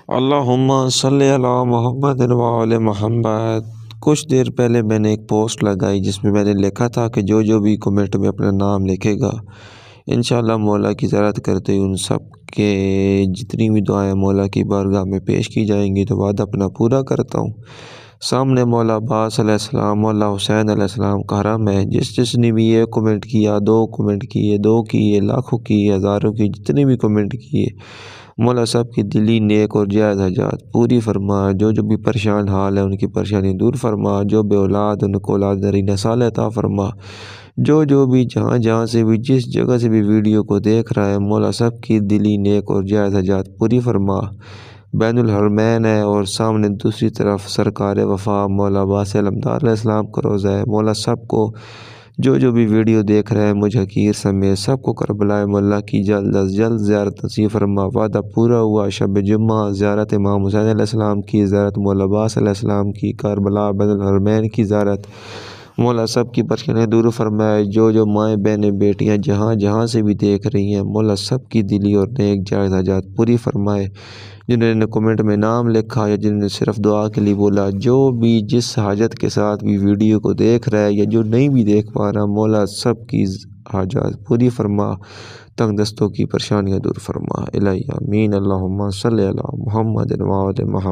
اللہم صلی علی محمد و آل محمد۔ کچھ دیر پہلے میں نے ایک پوسٹ لگائی جس میں نے لکھا تھا کہ جو بھی کمنٹ میں اپنا نام لکھے گا انشاءاللہ مولا کی زیارت کرتے ہوئے ان سب کے جتنی بھی دعائیں مولا کی بارگاہ میں پیش کی جائیں گی تو وعدہ اپنا پورا کرتا ہوں۔ سامنے مولا عباس علیہ السلام، مولا حسین علیہ السلام کا حرم ہے۔ جس نے بھی یہ کمنٹ کیا، 2 کمنٹ کیے، 2 کیے، لاکھوں کیے، ہزاروں کی، جتنے بھی کمنٹ کیے، مولا سب کی دلی نیک اور جائز حاجات پوری فرما۔ جو بھی پریشان حال ہے ان کی پریشانی دور فرما۔ جو بے اولاد ان کو اولاد نرینہ صالح عطا فرما۔ جو بھی جہاں سے بھی جس جگہ سے بھی ویڈیو کو دیکھ رہا ہے مولا سب کی دلی نیک اور جائز حاجات پوری فرما۔ بین الحرمین ہے اور سامنے دوسری طرف سرکار وفا مولا عباس علمدار علیہ السلام کا روضہ ہے۔ مولا سب کو جو بھی ویڈیو دیکھ رہے ہیں مجھ حقیر سمیت سب کو کربلا مولا کی جلد از جلد زیارت نصیب فرما۔ وعدہ پورا ہوا۔ شب جمعہ زیارت امام حسین علیہ السلام کی زیارت، مولا عباس علیہ السلام کی کربلا بین الحرمین کی زیارت، مولا سب کی پریشانیاں دور فرمائے۔ جو مائیں بہنیں بیٹیاں جہاں سے بھی دیکھ رہی ہیں مولا سب کی دلی اور نیک جائز حاجات پوری فرمائے۔ جنہوں نے کمنٹ میں نام لکھا یا جنہوں نے صرف دعا کے لیے بولا، جو بھی جس حاجت کے ساتھ بھی ویڈیو کو دیکھ رہا ہے یا جو نہیں بھی دیکھ پا رہا مولا سب کی حاجات پوری فرما، تنگ دستوں کی پریشانیاں دور فرما۔ الہی آمین۔ اللہم صلی علی محمد و آل محمد۔